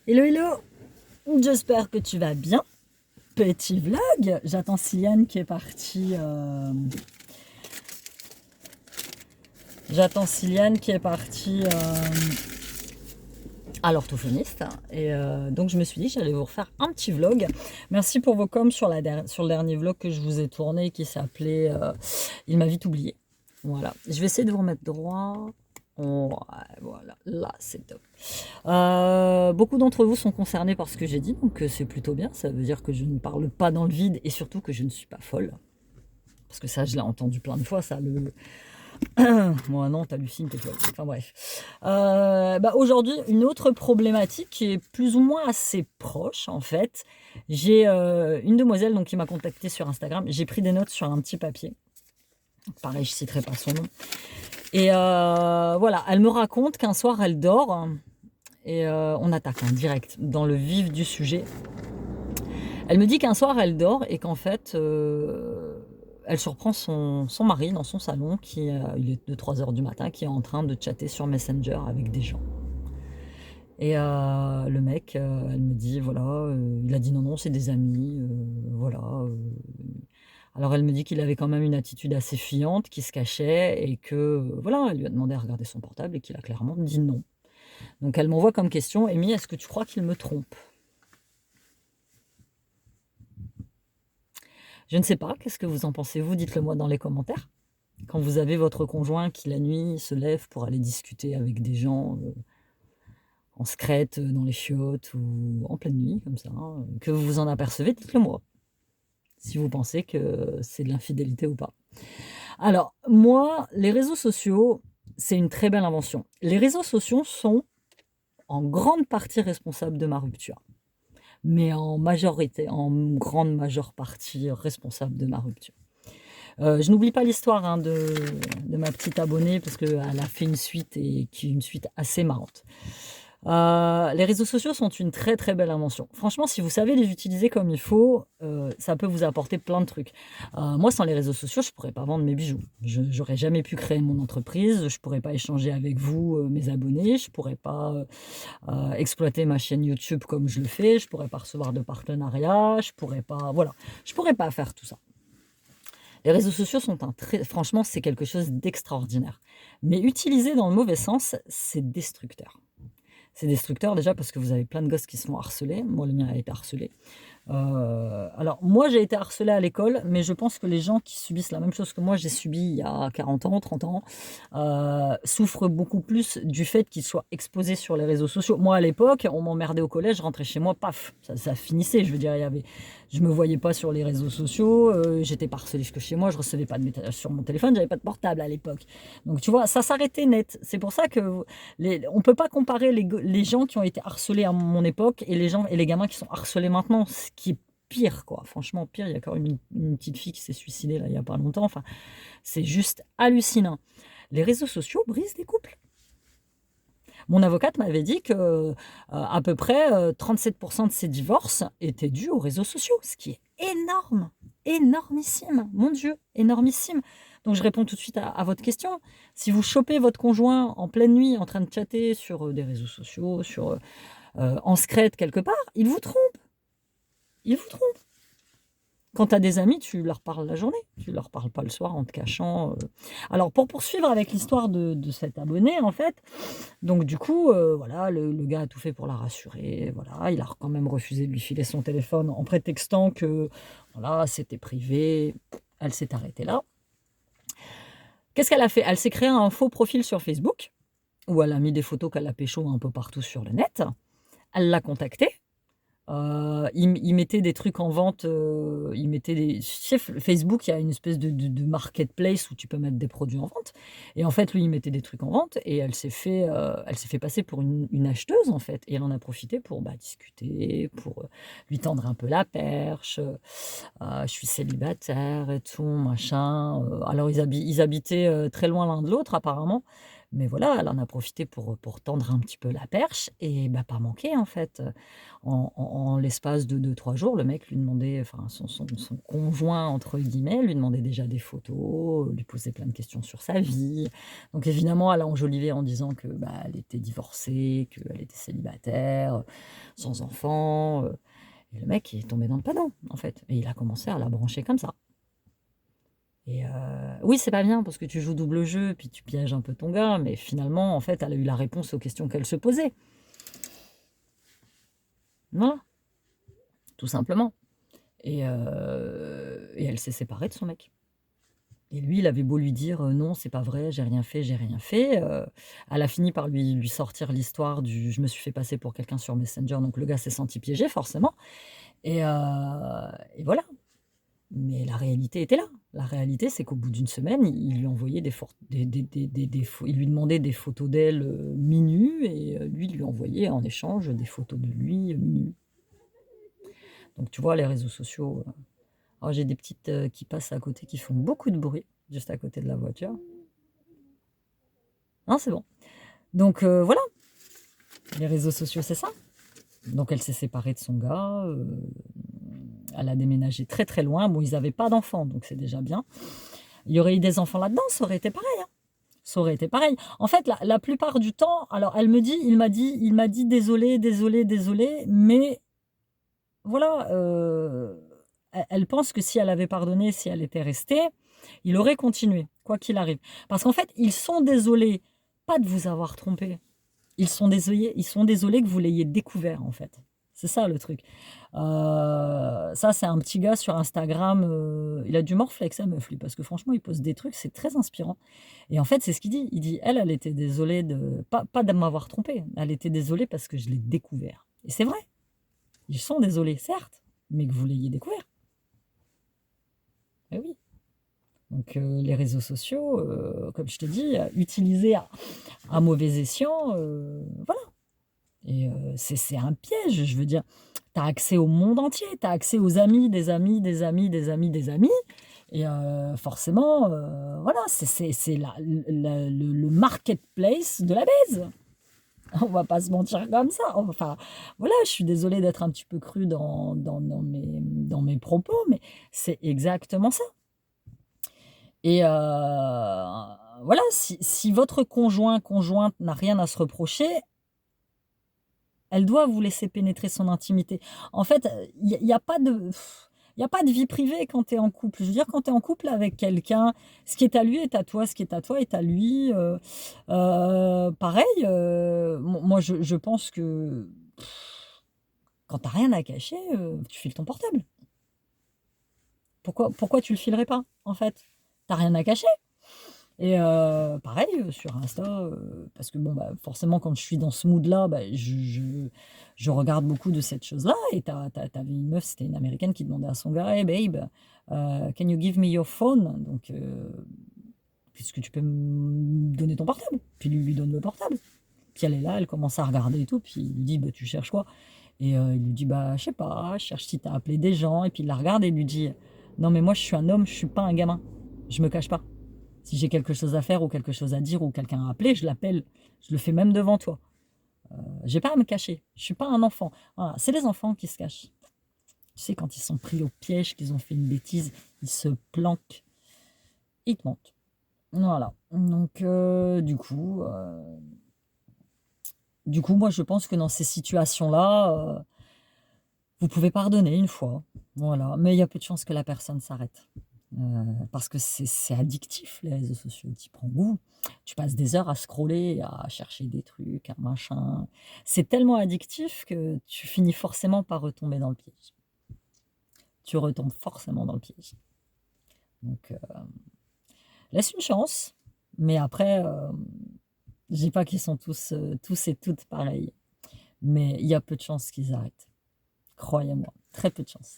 Hello, hello, j'espère que tu vas bien. Petit vlog, j'attends Siliane qui est partie. J'attends Siliane qui est partie à l'orthophoniste. Et donc je me suis dit que j'allais vous refaire un petit vlog. Merci pour vos coms sur le dernier vlog que je vous ai tourné qui s'appelait Il m'a vite oublié. Voilà, je vais essayer de vous remettre droit. Ouais, voilà, là c'est top. Beaucoup d'entre vous sont concernés par ce que j'ai dit, donc c'est plutôt bien. Ça veut dire que je ne parle pas dans le vide et surtout que je ne suis pas folle. Parce que ça, je l'ai entendu plein de fois, ça, le... Moi, non, t'hallucines, t'es folle. Enfin bref. Aujourd'hui, une autre problématique qui est plus ou moins assez proche, en fait. J'ai une demoiselle donc, qui m'a contactée sur Instagram. J'ai pris des notes sur un petit papier. Pareil, je citerai pas son nom. Et voilà, elle me raconte qu'un soir, elle dort. Et on attaque direct dans le vif du sujet. Elle me dit qu'un soir elle dort et qu'en fait elle surprend son mari dans son salon il est de 3 heures du matin, qui est en train de chatter sur Messenger avec des gens. Et le mec, elle me dit voilà, il a dit non, c'est des amis, voilà. Alors elle me dit qu'il avait quand même une attitude assez fuyante, qui se cachait et que voilà, elle lui a demandé à regarder son portable et qu'il a clairement dit non. Donc elle m'envoie comme question: Amy, est-ce que tu crois qu'il me trompe? Je ne sais pas, qu'est-ce que vous en pensez, vous? Dites-le moi dans les commentaires. Quand vous avez votre conjoint qui la nuit se lève pour aller discuter avec des gens en secrète, dans les chiottes ou en pleine nuit, comme ça, hein, que vous vous en apercevez, dites-le moi. Si vous pensez que c'est de l'infidélité ou pas. Alors, moi, les réseaux sociaux, c'est une très belle invention. Les réseaux sociaux sont en grande partie responsables de ma rupture. Mais en majorité, en grande majeure partie responsable de ma rupture. Je n'oublie pas l'histoire de ma petite abonnée parce qu'elle a fait une suite et qui est une suite assez marrante. Les réseaux sociaux sont une très très belle invention. Franchement, si vous savez les utiliser comme il faut, ça peut vous apporter plein de trucs. Moi, sans les réseaux sociaux, je ne pourrais pas vendre mes bijoux. Je n'aurais jamais pu créer mon entreprise, je ne pourrais pas échanger avec vous, mes abonnés, je ne pourrais pas exploiter ma chaîne YouTube comme je le fais, je ne pourrais pas recevoir de partenariat, je ne pourrais pas... Voilà, je ne pourrais pas faire tout ça. Les réseaux sociaux sont franchement, c'est quelque chose d'extraordinaire. Mais utilisé dans le mauvais sens, c'est destructeur. C'est destructeur déjà parce que vous avez plein de gosses qui se font harceler. Moi, le mien a été harcelé. Alors, moi, j'ai été harcelée à l'école, mais je pense que les gens qui subissent la même chose que moi, j'ai subi il y a 40 ans, 30 ans, souffrent beaucoup plus du fait qu'ils soient exposés sur les réseaux sociaux. Moi, à l'époque, on m'emmerdait au collège, je rentrais chez moi, paf, ça finissait. Je veux dire, je me voyais pas sur les réseaux sociaux, j'étais pas harcelée jusque chez moi, je recevais pas de messages sur mon téléphone, j'avais pas de portable à l'époque. Donc, tu vois, ça s'arrêtait net. C'est pour ça que on peut pas comparer les gens qui ont été harcelés à mon époque et les gamins qui sont harcelés maintenant, ce qui est pire, quoi. Franchement, pire. Il y a quand même une petite fille qui s'est suicidée là, il y a pas longtemps. Enfin, c'est juste hallucinant. Les réseaux sociaux brisent des couples. Mon avocate m'avait dit que à peu près 37% de ces divorces étaient dus aux réseaux sociaux, ce qui est énorme, énormissime, mon Dieu, énormissime. Donc je réponds tout de suite à votre question. Si vous chopez votre conjoint en pleine nuit en train de chatter sur des réseaux sociaux, en secrète quelque part, il vous trompe. Il vous trompe. Quand tu as des amis, tu leur parles la journée, tu leur parles pas le soir en te cachant. Alors, pour poursuivre avec l'histoire de cet abonné, en fait, donc du coup, voilà, le gars a tout fait pour la rassurer, voilà, il a quand même refusé de lui filer son téléphone en prétextant que, voilà, c'était privé. Elle s'est arrêtée là. Qu'est-ce qu'elle a fait? Elle s'est créé un faux profil sur Facebook, où elle a mis des photos qu'elle a pécho un peu partout sur le net. Elle l'a contacté. Il mettait des trucs en vente, il mettait des... Tu sais, Facebook, il y a une espèce de marketplace où tu peux mettre des produits en vente. Et en fait, lui, il mettait des trucs en vente et elle s'est fait passer pour une acheteuse, en fait. Et elle en a profité pour discuter, pour lui tendre un peu la perche. Je suis célibataire et tout, machin. Alors, ils habitaient très loin l'un de l'autre, apparemment. Mais voilà, elle en a profité pour tendre un petit peu la perche et pas manquer, en fait. En l'espace de 2-3 jours, le mec lui demandait, enfin son conjoint entre guillemets, lui demandait déjà des photos, lui posait plein de questions sur sa vie. Donc évidemment, elle a enjolivé en disant que elle était divorcée, qu'elle était célibataire. sans enfant. Et le mec, il est tombé dans le panneau, en fait. Et il a commencé à la brancher comme ça. Et oui, c'est pas bien parce que tu joues double jeu, puis tu pièges un peu ton gars, mais finalement, en fait, elle a eu la réponse aux questions qu'elle se posait. Voilà, tout simplement. Et elle s'est séparée de son mec. Et lui, il avait beau lui dire non, c'est pas vrai, j'ai rien fait, j'ai rien fait. Elle a fini par lui sortir l'histoire du je me suis fait passer pour quelqu'un sur Messenger, donc le gars s'est senti piégé, forcément. Et voilà. Mais la réalité était là. La réalité, c'est qu'au bout d'une semaine, il lui envoyait il lui demandait des photos d'elle minues, et lui, il lui envoyait en échange des photos de lui minues. Donc tu vois, les réseaux sociaux. Alors j'ai des petites qui passent à côté, qui font beaucoup de bruit, juste à côté de la voiture. Non, c'est bon. Donc voilà, les réseaux sociaux, c'est ça. Donc elle s'est séparée de son gars, elle a déménagé très très loin. Bon, ils n'avaient pas d'enfants, donc c'est déjà bien. Il y aurait eu des enfants là-dedans, ça aurait été pareil, hein. Ça aurait été pareil. En fait, la plupart du temps, alors elle me dit, il m'a dit désolé, désolé, désolé, mais voilà, elle pense que si elle avait pardonné, si elle était restée, il aurait continué, quoi qu'il arrive. Parce qu'en fait, ils sont désolés, pas de vous avoir trompé. Ils sont désolés que vous l'ayez découvert, en fait. C'est ça le truc. Ça, c'est un petit gars sur Instagram. Il a du morflex, hein, meuf, lui, parce que franchement, il pose des trucs, c'est très inspirant. Et en fait, c'est ce qu'il dit. Il dit, elle était désolée pas de m'avoir trompé. Elle était désolée parce que je l'ai découvert. Et c'est vrai. Ils sont désolés, certes, mais que vous l'ayez découvert. Eh oui. Donc, les réseaux sociaux, comme je te dis, utilisés à mauvais escient, voilà. Et c'est un piège, je veux dire. Tu as accès au monde entier, tu as accès aux amis, des amis, des amis, des amis, des amis. Et forcément, voilà, c'est le marketplace de la baise. On va pas se mentir comme ça. Enfin, voilà, je suis désolée d'être un petit peu crue dans mes propos, mais c'est exactement ça. Et voilà, si votre conjointe n'a rien à se reprocher, elle doit vous laisser pénétrer son intimité. En fait, il y a pas de vie privée quand tu es en couple. Je veux dire, quand tu es en couple avec quelqu'un, ce qui est à lui est à toi, ce qui est à toi est à lui. Pareil, moi je pense que quand tu rien à cacher, tu files ton portable. Pourquoi tu le filerais pas, en fait? Tu rien à cacher. Et pareil, sur Insta, parce que bon, bah, forcément, quand je suis dans ce mood-là, bah, je regarde beaucoup de cette chose-là. Et t'avais une meuf, c'était une américaine qui demandait à son gars, hey babe, can you give me your phone? Donc, est-ce que tu peux me donner ton portable? Puis lui donne le portable. Puis elle est là, elle commence à regarder et tout. Puis il lui dit, bah, tu cherches quoi? Et il lui dit, bah, je sais pas, je cherche si t'as appelé des gens. Et puis il la regarde et il lui dit, non, mais moi, je suis un homme, je suis pas un gamin. Je me cache pas. Si j'ai quelque chose à faire ou quelque chose à dire ou quelqu'un à appeler, je l'appelle. Je le fais même devant toi. J'ai pas à me cacher. Je suis pas un enfant. Voilà. C'est les enfants qui se cachent. Tu sais, quand ils sont pris au piège, qu'ils ont fait une bêtise, ils se planquent. Ils te mentent. Voilà. Donc, du coup, moi, je pense que dans ces situations-là, vous pouvez pardonner une fois. Voilà. Mais il y a peu de chances que la personne s'arrête. Parce que c'est addictif, les réseaux sociaux. Tu prends goût. Tu passes des heures à scroller, à chercher des trucs, un machin. C'est tellement addictif que tu finis forcément par retomber dans le piège. Tu retombes forcément dans le piège. Donc, laisse une chance. Mais après, je dis pas qu'ils sont tous et toutes pareils. Mais il y a peu de chances qu'ils arrêtent. Croyez-moi, très peu de chances.